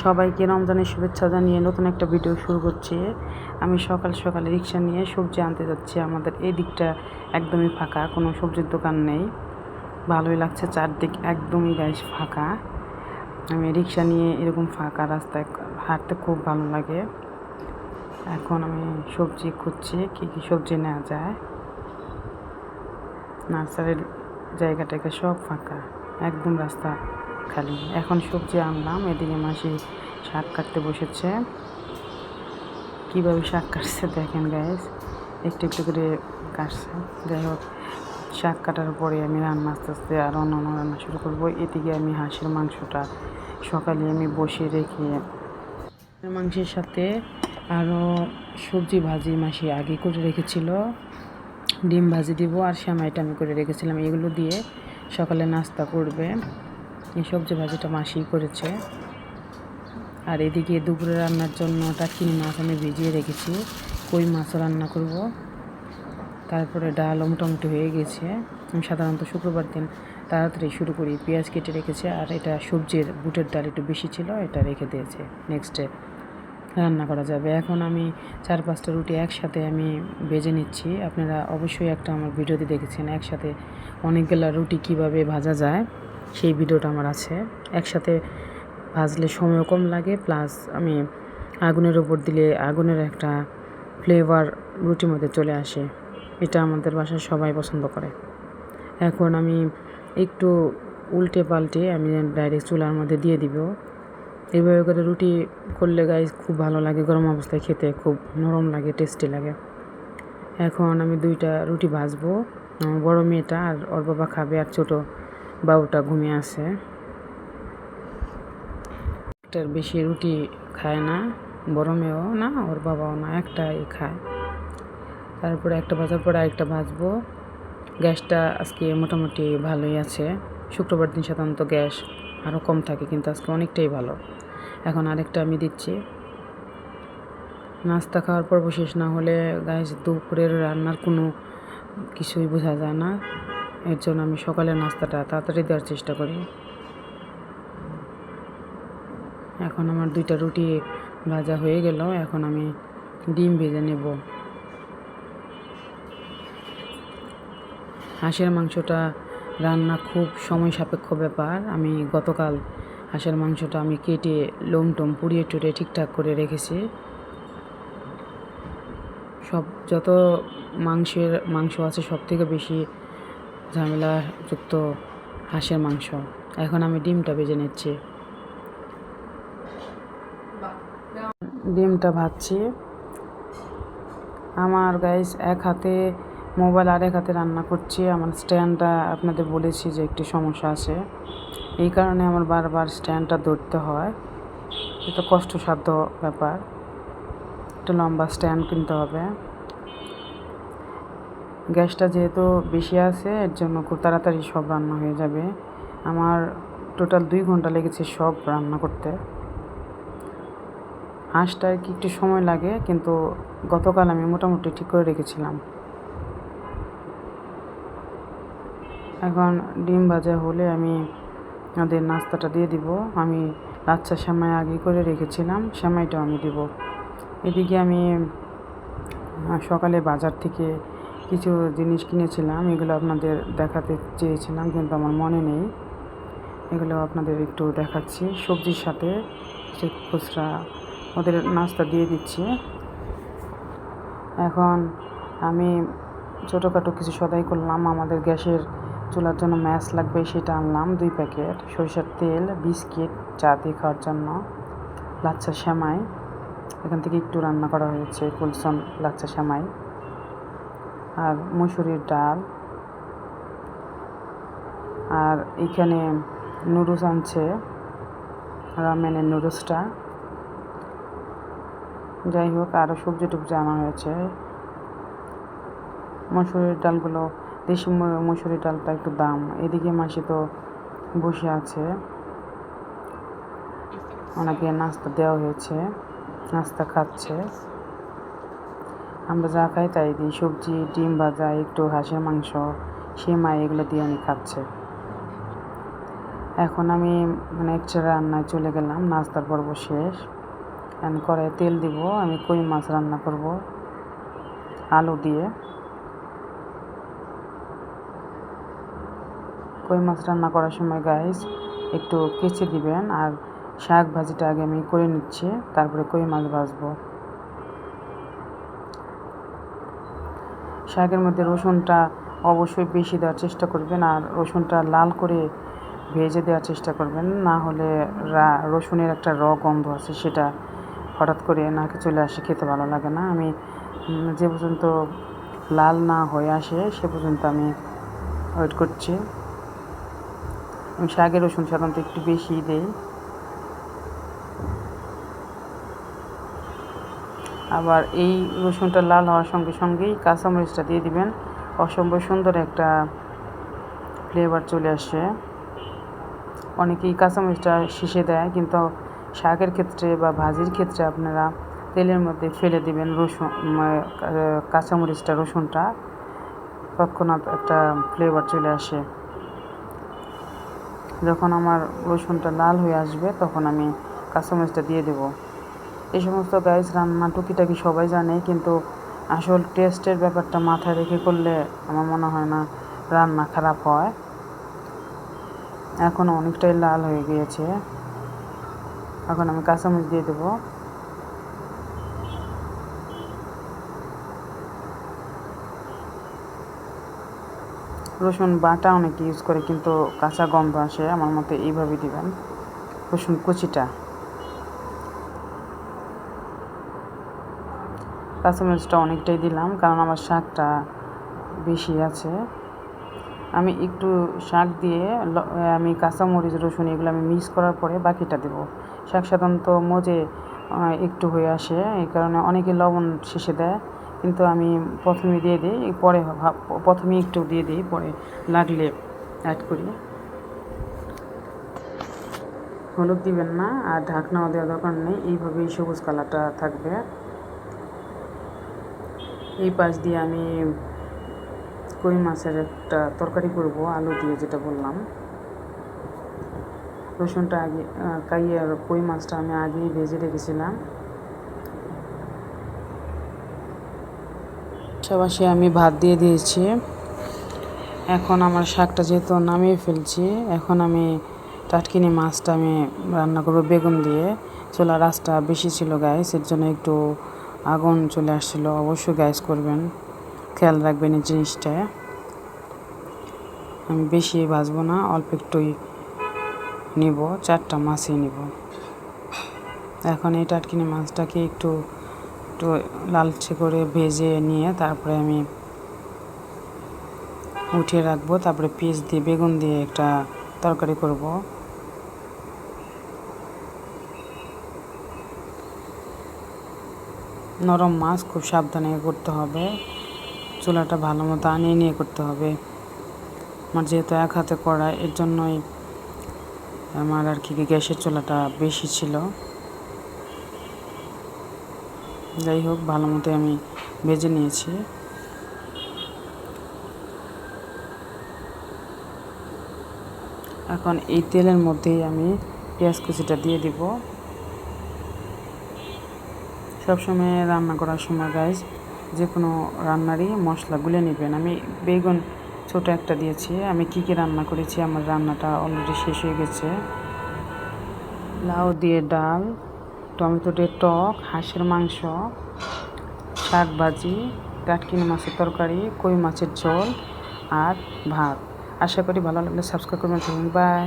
সবাইকে রমজানের শুভেচ্ছা জানিয়ে নতুন একটা ভিডিও শুরু করছি। আমি সকাল সকালে রিক্সা নিয়ে সবজি আনতে যাচ্ছি। আমাদের এই দিকটা একদমই ফাঁকা, কোনো সবজির দোকান নেই। ভালোই লাগছে, চারদিক একদমই ফাঁকা। আমি রিক্সা নিয়ে এরকম ফাঁকা রাস্তায় হাঁটতে খুব ভালো লাগে। এখন আমি সবজি খুঁজছি, কী কী সবজি নেওয়া যায়। নার্সারির জায়গাটাকে সব ফাঁকা, একদম রাস্তা খালি। এখন সবজি আনলাম, এদিকে মাসি শাক কাটতে বসেছে। কীভাবে শাক কাটছে দেখেন গাইস, একটু একটু করে কাটছে। যাই হোক, শাক কাটার পরে আমি রান্না আস্তে আস্তে আর অন্যান্য রান্না শুরু করবো। এদিকে আমি হাঁসের মাংসটা সকালে আমি বসিয়ে রেখে মাংসের সাথে আরও সবজি ভাজি মাসি আগে করে রেখেছিল। ডিম ভাজি দিব আর সেমাইটা আমি করে রেখেছিলাম, এগুলো দিয়ে সকালে নাস্তা করবে। এই সবজি ভাজিটা মাসিই করেছে। আর এদিকে দুপুরে রান্নার জন্য টাটকিনি মাছ আমি ভিজিয়ে রেখেছি, কই মাছও রান্না করব। তারপরে ডালও মোটামুটি হয়ে গেছে। আমি সাধারণত শুক্রবার দিন তাড়াতাড়ি শুরু করি। পেঁয়াজ কেটে রেখেছে, আর এটা সবজির বুটের ডাল একটু বেশি ছিল, এটা রেখে দিয়েছে, নেক্সটে রান্না করা যাবে। এখন আমি 4-5টা রুটি একসাথে আমি ভেজে নিচ্ছি। আপনারা অবশ্যই একটা আমার ভিডিওতে দেখেছেন একসাথে অনেকগুলো রুটি কিভাবে ভাজা যায়, সেই ভিডিওটা আমার আছে। একসাথে ভাজলে সময়ও কম লাগে, প্লাস আমি আগুনের উপর দিলে আগুনের একটা ফ্লেভার রুটির মধ্যে চলে আসে। এটা আমাদের বাসায় সবাই পছন্দ করে। এখন আমি একটু উল্টে পাল্টে আমি ডাইরেক্ট চুলার মধ্যে দিয়ে দিব। এইভাবে করে রুটি করলে গাইস খুব ভালো লাগে, গরম অবস্থায় খেতে খুব নরম লাগে, টেস্টি লাগে। এখন আমি 2টা রুটি ভাজবো। আমার বড় মেয়েটা আর ওর বাবা খাবে, আর ছোটো বাবুটা ঘুমিয়ে আছে। একটার বেশি রুটি খায় না, বড় মেয়েও না, ওর বাবাও না, একটাই খায়। তারপরে একটা ভাজার পরে আরেকটা ভাজবো। গ্যাসটা আজকে মোটামুটি ভালোই আছে। শুক্রবার দিন সাধারণত গ্যাস আরও কম থাকে, কিন্তু আজকে অনেকটাই ভালো। এখন আরেকটা আমি দিচ্ছি। নাস্তা খাওয়ার পর শেষ না হলে গাইস দুপুরের রান্নার কোনো কিছুই বোঝা যায় না। এর জন্য আমি সকালের নাস্তাটা তাড়াতাড়ি দেওয়ার চেষ্টা করি। এখন আমার 2টা রুটি ভাজা হয়ে গেল, এখন আমি ডিম ভেজে নেব। হাঁসের মাংসটা রান্না খুব সময় সাপেক্ষ ব্যাপার। আমি গতকাল হাঁসের মাংসটা আমি কেটে লোম টোম পুড়িয়ে টুড়িয়ে ঠিকঠাক করে রেখেছি। যত মাংস আছে সব থেকে বেশি ঝামেলাযুক্ত হাঁসের মাংস। এখন আমি ডিমটা ভেজে নিচ্ছি। ডিমটা ভাজছি। আমার গাইস এক হাতে মোবাইল আর এক হাতে রান্না করছি। আমার স্ট্যান্ডটা আপনাদের বলেছি যে একটি সমস্যা আছে, এই কারণে আমার বারবার স্ট্যান্ডটা ধরতে হয়। এটা কষ্টসাধ্য ব্যাপার, একটা লম্বা স্ট্যান্ড কিনতে হবে। গ্যাসটা যেহেতু বেশি আছে, এর জন্য খুব তাড়াতাড়ি সব রান্না হয়ে যাবে। আমার টোটাল 2 ঘন্টা লেগেছে সব রান্না করতে। হাঁসটা আর কি একটু সময় লাগে, কিন্তু গতকাল আমি মোটামুটি ঠিক করে রেখেছিলাম। এখন ডিম ভাজা হলে আমি ওদের নাস্তাটা দিয়ে দিব। আমি লাচ্ছা সেমাই আগে করে রেখেছিলাম, সেমাইটাও আমি দিব। এদিকে আমি সকালে বাজার থেকে কিছু জিনিস কিনেছিলাম, এগুলো আপনাদের দেখাতে চেয়েছিলাম কিন্তু আমার মনে নেই। এগুলো আপনাদের একটু দেখাচ্ছি। সবজির সাথে কিছু খুচরা ওদের নাস্তা দিয়ে দিচ্ছি। এখন আমি ছোটোখাটো কিছু সদাই করলাম। আমাদের গ্যাসের চুলার জন্য ম্যাশ লাগবে, সেটা আনলাম 2 প্যাকেট। সরিষার তেল, বিস্কিট, চা দিয়ে খাওয়ার জন্য, লাচ্ছা সেমাই, এখান থেকে একটু রান্না করা হয়েছে কুলসন লাচ্ছা সেমাই, আর মসুরির ডাল, আর এখানে নুডলস আনছে, রামেনের নুডলসটা। যাই হোক, আরও সবজি টবজি আনা হয়েছে। মসুরির ডালগুলো, দেশি মসুরির ডালটা একটু দাম। এদিকে মাসি তো বসে আছে, ওনাকে নাস্তা দেওয়া হয়েছে, নাস্তা খাচ্ছে। আমরা যা খাই তাই দিই, সবজি, ডিম ভাজা, একটু হাঁসের মাংস, সেমাই, এগুলো দিয়ে উনি খাচ্ছে। এখন আমি নেক্সট রান্নায় চলে গেলাম। নাস্তার পর্ব শেষ। কড়াইয়ে তেল দিব। আমি কই মাছ রান্না করব আলু দিয়ে। কই মাছ রান্না করার সময় গাইস একটু কেচে দিবেন। আর শাক ভাজিটা আগে আমি করে নিচ্ছি, তারপরে কই মাছ ভাজবো। শাকের মধ্যে রসুনটা অবশ্যই বেশি দেওয়ার চেষ্টা করবেন, আর রসুনটা লাল করে ভেজে দেওয়ার চেষ্টা করবেন, না হলে রসুনের একটা গন্ধ আছে, সেটা হঠাৎ করে নাকে চলে আসে, খেতে ভালো লাগে না। আমি যে পর্যন্ত লাল না হয়ে আসে সে পর্যন্ত আমি ওয়েট করছি। আমি শাকে রসুন সাধারণত একটু বেশি দিই। আবার এই রসুনটা লাল হওয়ার সঙ্গে সঙ্গেই কাঁচামরিচটা দিয়ে দিবেন। অসম্ভব সুন্দর একটা ফ্লেভার চলে আসে। অনেকেই কাঁচামরিচটা শেষে দেয়, কিন্তু শাকের ক্ষেত্রে বা ভাজির ক্ষেত্রে আপনারা তেলের মধ্যে ফেলে দিবেন কাঁচামরিচটা, রসুনটা, তৎক্ষণাৎ একটা ফ্লেভার চলে আসে। যখন আমার রসুনটা লাল হয়ে আসবে তখন আমি কাঁচামরিচটা দিয়ে দেব। এই সমস্ত গাইস রান্না টুকিটাকি সবাই জানে, কিন্তু আসল টেস্টের ব্যাপারটা মাথায় রেখে করলে আমার মনে হয় না রান্না খারাপ হয়। এখন অনেকটাই লাল হয়ে গিয়েছে। এখন আমি কাঁচামরিচ দিয়ে দেবো। রসুন বাটা অনেকে ইউজ করে, কিন্তু কাঁচা গন্ধ আসে। আমার মতে এইভাবে দিবেন রসুন কুচিটা। কাঁচামরিচটা অনেকটাই দিলাম, কারণ আমার শাকটা বেশি আছে। আমি একটু শাক দিয়ে আমি কাঁচামরিচ, রসুন এগুলো আমি মিক্স করার পরে বাকিটা দেব। শাক সাধারণত মজে একটু হয়ে আসে, এই কারণে অনেকে লবণ শেষে দেয়, কিন্তু আমি প্রথমে দিয়ে দিই, পরে প্রথমে একটু দিয়ে দিই, পরে লাগলে অ্যাড করি। হলুদ দিবেন না, আর ঢাকনাও দেওয়ার দরকার নেই, এইভাবেই সবুজ কালারটা থাকবে। এই পাশ দিয়ে আমি কই মাছের একটা তরকারি করব আলু দিয়ে, যেটা বললাম। রসুনটা আগে আর কই মাছটা আমি আগেই ভেজে রেখেছিলাম। পাশাপাশি আমি ভাত দিয়ে দিয়েছি। এখন আমার শাকটা যেহেতু নামিয়ে ফেলছি, এখন আমি টাটকিনি মাছটা আমি রান্না করবো বেগুন দিয়ে। চুলার আঁচটা বেশি ছিল গাইস, এর জন্য একটু আগুন চলে আসছিল। অবশ্যই গ্যাস করবেন, খেয়াল রাখবেন এই জিনিসটা। আমি বেশি ভাজবো না, অল্প একটুই নিব, 4টা মাছই নিব। এখন এই টাটকিনি মাছটাকে একটু একটু লালচে করে ভেজে নিয়ে তারপরে আমি উঠিয়ে রাখবো। তারপরে পিস দিয়ে বেগুন দিয়ে একটা তরকারি করব। নরম মাছ, খুব সাবধানে করতে হবে। চুলাটা ভালো মতো আনিয়ে নিয়ে করতে হবে। আমার যেহেতু এক হাতে করা, এর জন্যই আমার আর কি গ্যাসের চুলাটা বেশি ছিল। যাই হোক, ভালো মতো আমি ভেজে নিয়েছি। এখন এই তেলের মধ্যেই আমি পেঁয়াজ কুচিটা দিয়ে দিব। সবসময় রান্না করার সময় গাইস যে কোনো রান্নারই মশলা গুলে নেবেন। আমি বেগুন ছোট একটা দিয়েছি। আমি কি রান্না করেছি, আমার রান্নাটা অলরেডি শেষ হয়ে গেছে। লাউ দিয়ে ডাল, টমেটো দিয়ে টক, হাঁসের মাংস, শাক ভাজি, টাটকিনি মাছের তরকারি, কই মাছের ঝোল আর ভাত। আশা করি ভালো লাগলে সাবস্ক্রাইব করবেন। বাই।